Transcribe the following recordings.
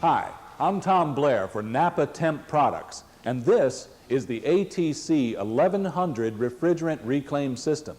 Hi, I'm Tom Blair for NAPA Temp Products, and this is the ATC1100 refrigerant reclaim system.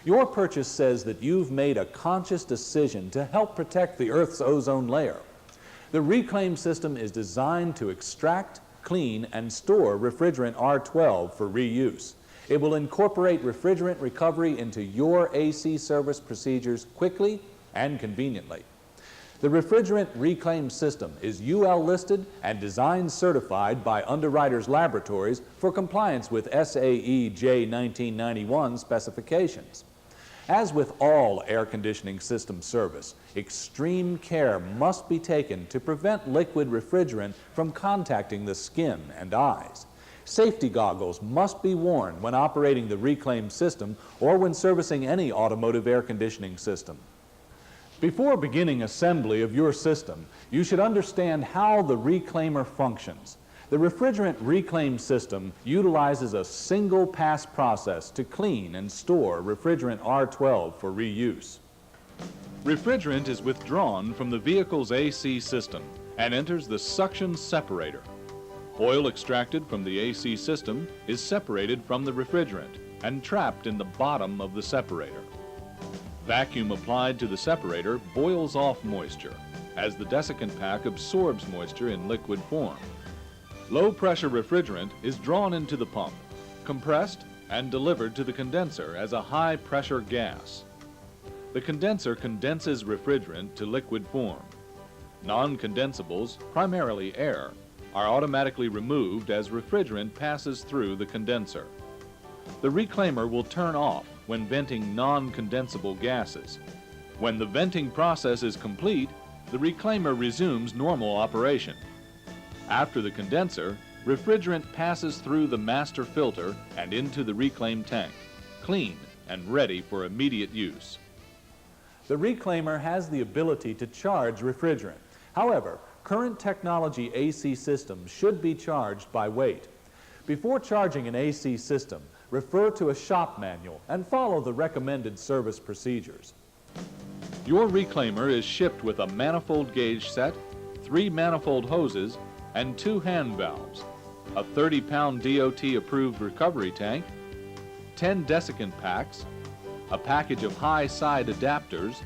Your purchase says that you've made a conscious decision to help protect the Earth's ozone layer. The reclaim system is designed to extract, clean, and store refrigerant R12 for reuse. It will incorporate refrigerant recovery into your AC service procedures quickly and conveniently. The refrigerant reclaim system is UL listed and design certified by Underwriters Laboratories for compliance with SAE J1991 specifications. As with all air conditioning system service, extreme care must be taken to prevent liquid refrigerant from contacting the skin and eyes. Safety goggles must be worn when operating the reclaim system or when servicing any automotive air conditioning system. Before beginning assembly of your system, you should understand how the reclaimer functions. The refrigerant reclaim system utilizes a single pass process to clean and store refrigerant R12 for reuse. Refrigerant is withdrawn from the vehicle's AC system and enters the suction separator. Oil extracted from the AC system is separated from the refrigerant and trapped in the bottom of the separator. Vacuum applied to the separator boils off moisture as the desiccant pack absorbs moisture in liquid form. Low-pressure refrigerant is drawn into the pump, compressed, and delivered to the condenser as a high-pressure gas. The condenser condenses refrigerant to liquid form. Non-condensables, primarily air, are automatically removed as refrigerant passes through the condenser. The reclaimer will turn off when venting non-condensable gases. When the venting process is complete, the reclaimer resumes normal operation. After the condenser, refrigerant passes through the master filter and into the reclaim tank, clean and ready for immediate use. The reclaimer has the ability to charge refrigerant. However, current technology AC systems should be charged by weight. Before charging an AC system, refer to a shop manual and follow the recommended service procedures. Your reclaimer is shipped with a manifold gauge set, 3 manifold hoses, and 2 hand valves, a 30-pound DOT-approved recovery tank, 10 desiccant packs, a package of high-side adapters,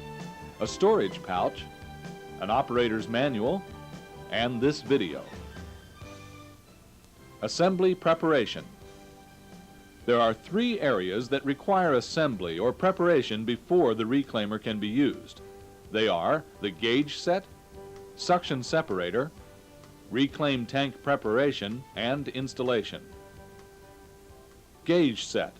a storage pouch, an operator's manual, and this video. Assembly preparation. There are 3 areas that require assembly or preparation before the reclaimer can be used. They are the gauge set, suction separator, reclaim tank preparation, and installation. Gauge set.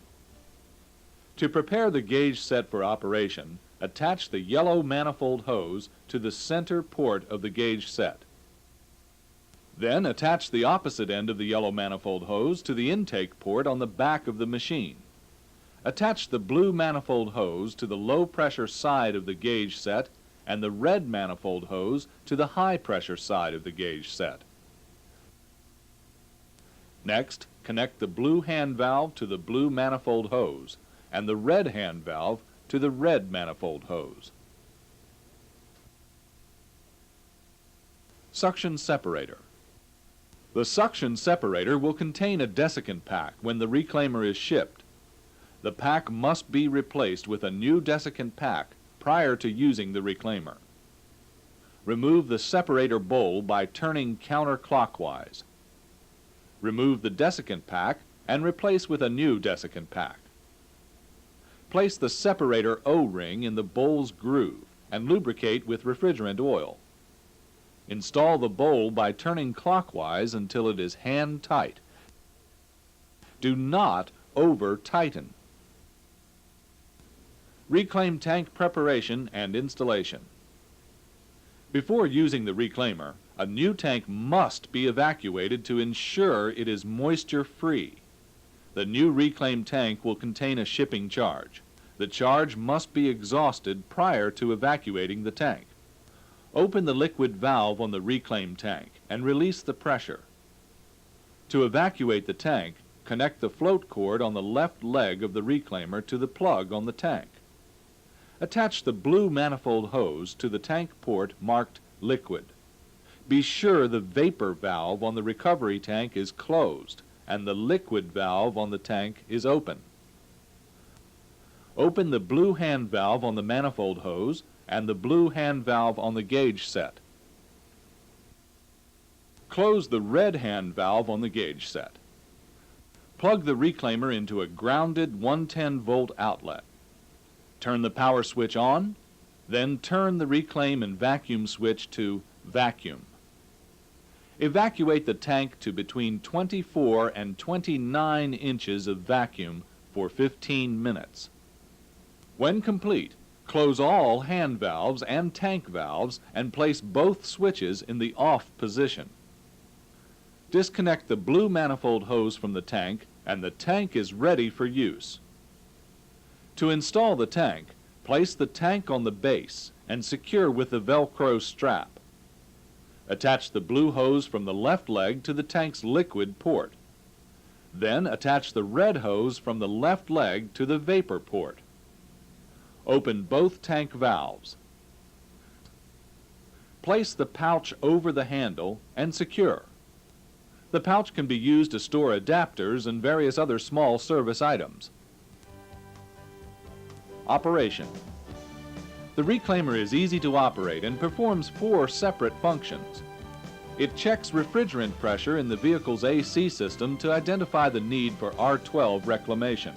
To prepare the gauge set for operation, attach the yellow manifold hose to the center port of the gauge set. Then attach the opposite end of the yellow manifold hose to the intake port on the back of the machine. Attach the blue manifold hose to the low-pressure side of the gauge set and the red manifold hose to the high-pressure side of the gauge set. Next, connect the blue hand valve to the blue manifold hose and the red hand valve to the red manifold hose. Suction separator. The suction separator will contain a desiccant pack when the reclaimer is shipped. The pack must be replaced with a new desiccant pack prior to using the reclaimer. Remove the separator bowl by turning counterclockwise. Remove the desiccant pack and replace with a new desiccant pack. Place the separator O-ring in the bowl's groove and lubricate with refrigerant oil. Install the bowl by turning clockwise until it is hand tight. Do not over-tighten. Reclaim tank preparation and installation. Before using the reclaimer, a new tank must be evacuated to ensure it is moisture-free. The new reclaim tank will contain a shipping charge. The charge must be exhausted prior to evacuating the tank. Open the liquid valve on the reclaim tank and release the pressure. To evacuate the tank, connect the float cord on the left leg of the reclaimer to the plug on the tank. Attach the blue manifold hose to the tank port marked liquid. Be sure the vapor valve on the recovery tank is closed and the liquid valve on the tank is open. Open the blue hand valve on the manifold hose and the blue hand valve on the gauge set. Close the red hand valve on the gauge set. Plug the reclaimer into a grounded 110-volt outlet. Turn the power switch on, then turn the reclaim and vacuum switch to vacuum. Evacuate the tank to between 24 and 29 inches of vacuum for 15 minutes. When complete, close all hand valves and tank valves and place both switches in the off position. Disconnect the blue manifold hose from the tank and the tank is ready for use. To install the tank, place the tank on the base and secure with the Velcro strap. Attach the blue hose from the left leg to the tank's liquid port. Then attach the red hose from the left leg to the vapor port. Open both tank valves. Place the pouch over the handle and secure. The pouch can be used to store adapters and various other small service items. Operation. The reclaimer is easy to operate and performs 4 separate functions. It checks refrigerant pressure in the vehicle's AC system to identify the need for R12 reclamation.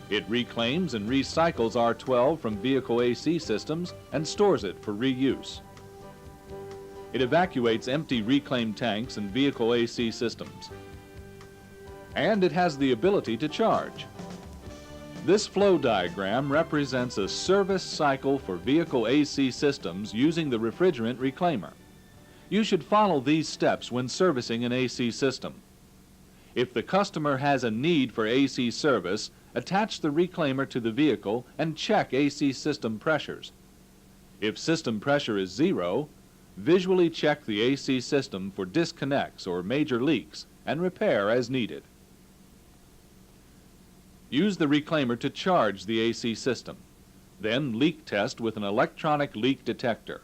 It reclaims and recycles R12 from vehicle AC systems and stores it for reuse. It evacuates empty reclaim tanks and vehicle AC systems. And it has the ability to charge. This flow diagram represents a service cycle for vehicle AC systems using the refrigerant reclaimer. You should follow these steps when servicing an AC system. If the customer has a need for AC service, attach the reclaimer to the vehicle and check AC system pressures. If system pressure is 0, visually check the AC system for disconnects or major leaks and repair as needed. Use the reclaimer to charge the AC system. Then leak test with an electronic leak detector.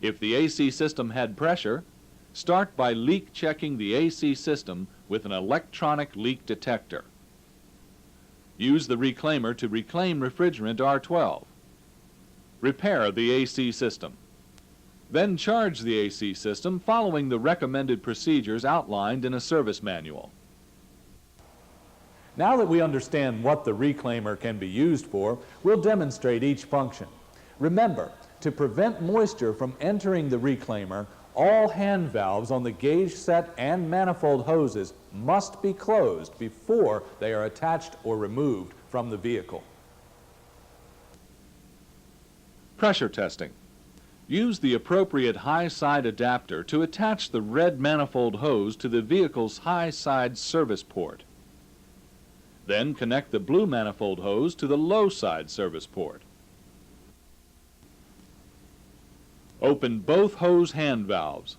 If the AC system had pressure, start by leak checking the AC system with an electronic leak detector. Use the reclaimer to reclaim refrigerant R12. Repair the AC system. Then charge the AC system following the recommended procedures outlined in a service manual. Now that we understand what the reclaimer can be used for, we'll demonstrate each function. Remember, to prevent moisture from entering the reclaimer, all hand valves on the gauge set and manifold hoses must be closed before they are attached or removed from the vehicle. Pressure testing. Use the appropriate high side adapter to attach the red manifold hose to the vehicle's high side service port. Then connect the blue manifold hose to the low side service port. Open both hose hand valves.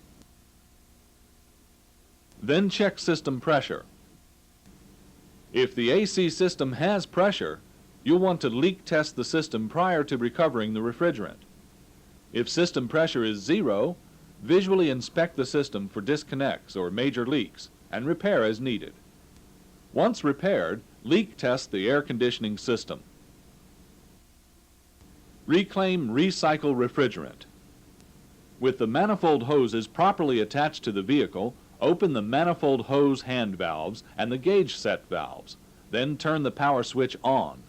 Then check system pressure. If the AC system has pressure, you'll want to leak test the system prior to recovering the refrigerant. If system pressure is 0, visually inspect the system for disconnects or major leaks and repair as needed. Once repaired, leak test the air conditioning system. Reclaim, recycle refrigerant. With the manifold hoses properly attached to the vehicle, open the manifold hose hand valves and the gauge set valves. Then turn the power switch on.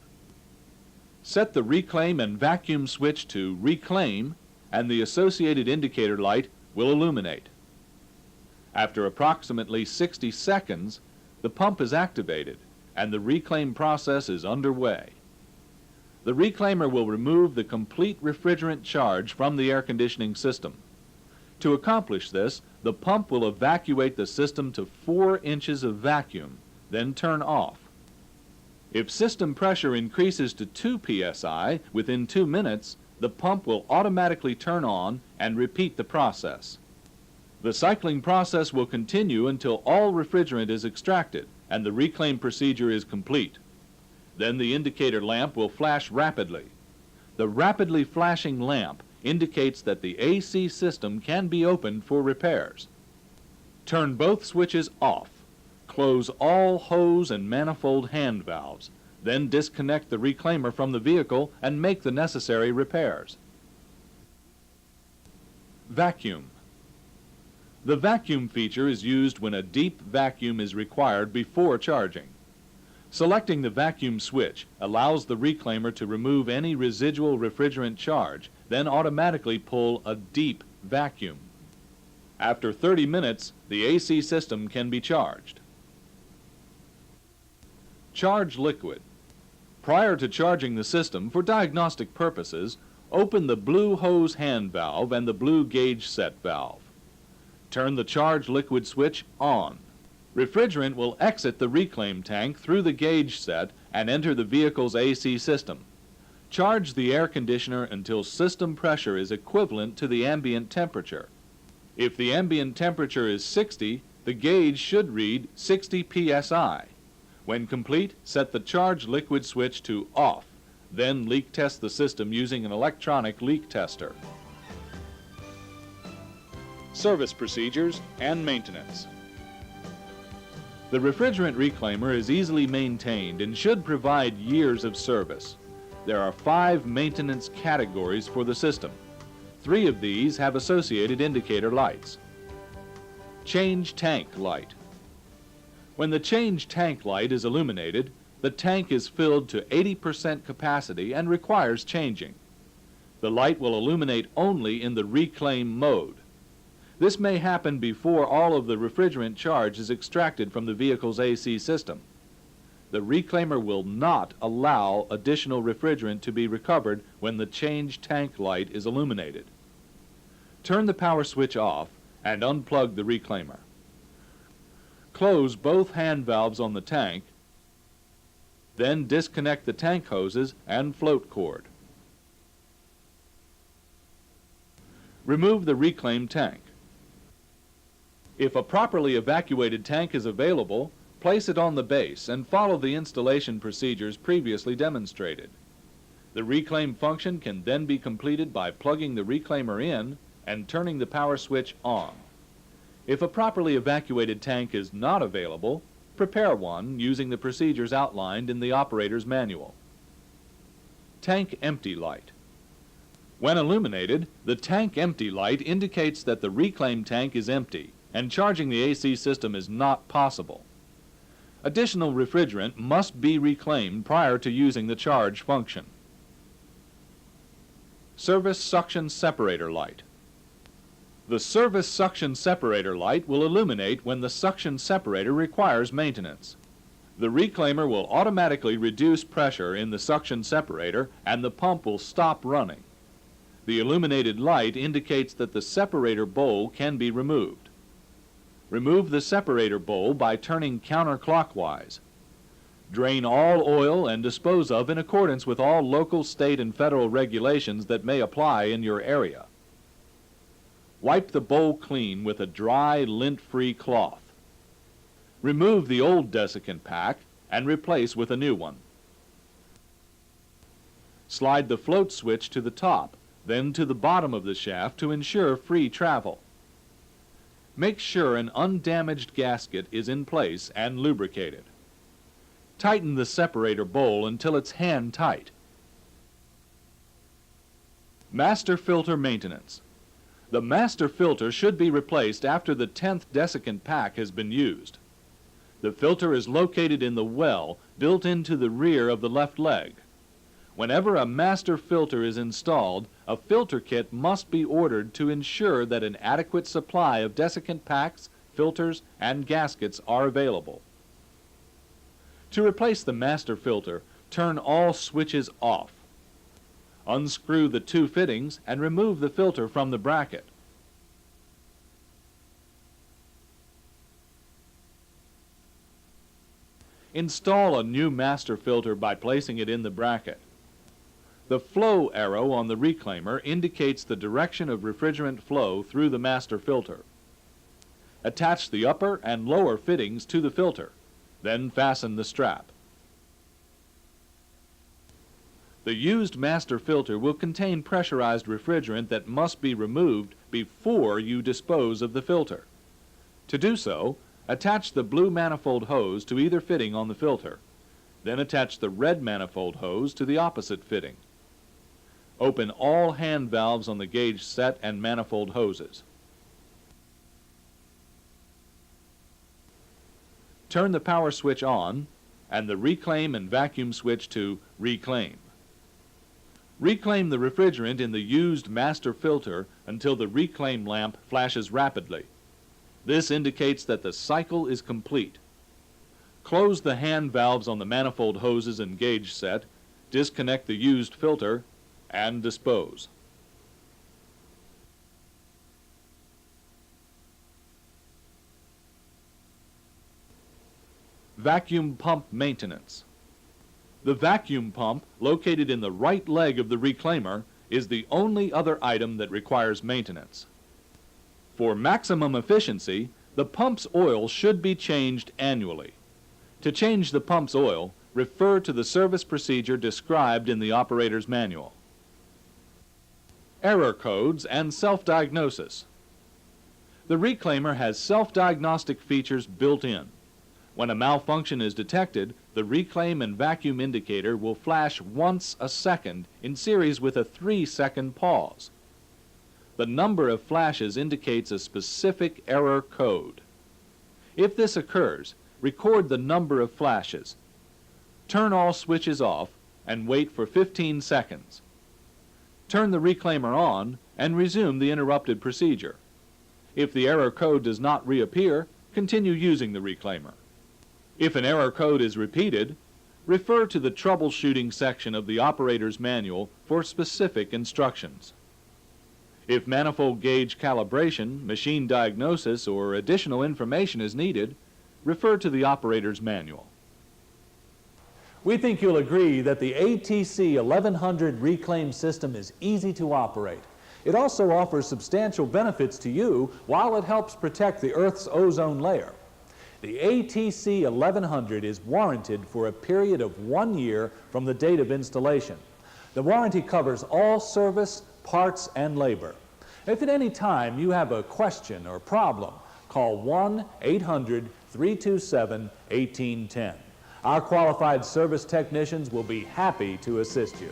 Set the reclaim and vacuum switch to reclaim, and the associated indicator light will illuminate. After approximately 60 seconds, the pump is activated and the reclaim process is underway. The reclaimer will remove the complete refrigerant charge from the air conditioning system. To accomplish this, the pump will evacuate the system to 4 inches of vacuum, then turn off. If system pressure increases to 2 psi within 2 minutes, the pump will automatically turn on and repeat the process. The cycling process will continue until all refrigerant is extracted and the reclaim procedure is complete. Then the indicator lamp will flash rapidly. The rapidly flashing lamp indicates that the AC system can be opened for repairs. Turn both switches off. Close all hose and manifold hand valves. Then disconnect the reclaimer from the vehicle and make the necessary repairs. Vacuum. The vacuum feature is used when a deep vacuum is required before charging. Selecting the vacuum switch allows the reclaimer to remove any residual refrigerant charge, then automatically pull a deep vacuum. After 30 minutes, the AC system can be charged. Charge liquid. Prior to charging the system for diagnostic purposes, open the blue hose hand valve and the blue gauge set valve. Turn the charge liquid switch on. Refrigerant will exit the reclaim tank through the gauge set and enter the vehicle's AC system. Charge the air conditioner until system pressure is equivalent to the ambient temperature. If the ambient temperature is 60, the gauge should read 60 psi. When complete, set the charge liquid switch to off. Then leak test the system using an electronic leak tester. Service procedures and maintenance. The refrigerant reclaimer is easily maintained and should provide years of service. There are 5 maintenance categories for the system. 3 of these have associated indicator lights. Change tank light. When the change tank light is illuminated, the tank is filled to 80% capacity and requires changing. The light will illuminate only in the reclaim mode. This may happen before all of the refrigerant charge is extracted from the vehicle's AC system. The reclaimer will not allow additional refrigerant to be recovered when the change tank light is illuminated. Turn the power switch off and unplug the reclaimer. Close both hand valves on the tank, then disconnect the tank hoses and float cord. Remove the reclaim tank. If a properly evacuated tank is available, place it on the base and follow the installation procedures previously demonstrated. The reclaim function can then be completed by plugging the reclaimer in and turning the power switch on. If a properly evacuated tank is not available, prepare one using the procedures outlined in the operator's manual. Tank empty light. When illuminated, the tank empty light indicates that the reclaim tank is empty and charging the AC system is not possible. Additional refrigerant must be reclaimed prior to using the charge function. Service suction separator light. The service suction separator light will illuminate when the suction separator requires maintenance. The reclaimer will automatically reduce pressure in the suction separator and the pump will stop running. The illuminated light indicates that the separator bowl can be removed. Remove the separator bowl by turning counterclockwise. Drain all oil and dispose of in accordance with all local, state, and federal regulations that may apply in your area. Wipe the bowl clean with a dry, lint-free cloth. Remove the old desiccant pack and replace with a new one. Slide the float switch to the top, then to the bottom of the shaft to ensure free travel. Make sure an undamaged gasket is in place and lubricated. Tighten the separator bowl until it's hand tight. Master filter maintenance. The master filter should be replaced after the 10th desiccant pack has been used. The filter is located in the well built into the rear of the left leg. Whenever a master filter is installed, a filter kit must be ordered to ensure that an adequate supply of desiccant packs, filters, and gaskets are available. To replace the master filter, turn all switches off. Unscrew the 2 fittings and remove the filter from the bracket. Install a new master filter by placing it in the bracket. The flow arrow on the reclaimer indicates the direction of refrigerant flow through the master filter. Attach the upper and lower fittings to the filter, then fasten the strap. The used master filter will contain pressurized refrigerant that must be removed before you dispose of the filter. To do so, attach the blue manifold hose to either fitting on the filter. Then attach the red manifold hose to the opposite fitting. Open all hand valves on the gauge set and manifold hoses. Turn the power switch on and the reclaim and vacuum switch to reclaim. Reclaim the refrigerant in the used master filter until the reclaim lamp flashes rapidly. This indicates that the cycle is complete. Close the hand valves on the manifold hoses and gauge set, disconnect the used filter, and dispose. Vacuum pump maintenance. The vacuum pump, located in the right leg of the reclaimer, is the only other item that requires maintenance. For maximum efficiency, the pump's oil should be changed annually. To change the pump's oil, refer to the service procedure described in the operator's manual. Error codes and self-diagnosis. The reclaimer has self-diagnostic features built in. When a malfunction is detected, the reclaim and vacuum indicator will flash once a second in series with a 3-second pause. The number of flashes indicates a specific error code. If this occurs, record the number of flashes. Turn all switches off and wait for 15 seconds. Turn the reclaimer on and resume the interrupted procedure. If the error code does not reappear, continue using the reclaimer. If an error code is repeated, refer to the troubleshooting section of the operator's manual for specific instructions. If manifold gauge calibration, machine diagnosis, or additional information is needed, refer to the operator's manual. We think you'll agree that the ATC1100 reclaim system is easy to operate. It also offers substantial benefits to you while it helps protect the Earth's ozone layer. The ATC1100 is warranted for a period of 1 year from the date of installation. The warranty covers all service, parts, and labor. If at any time you have a question or problem, call 1-800-327-1810. Our qualified service technicians will be happy to assist you.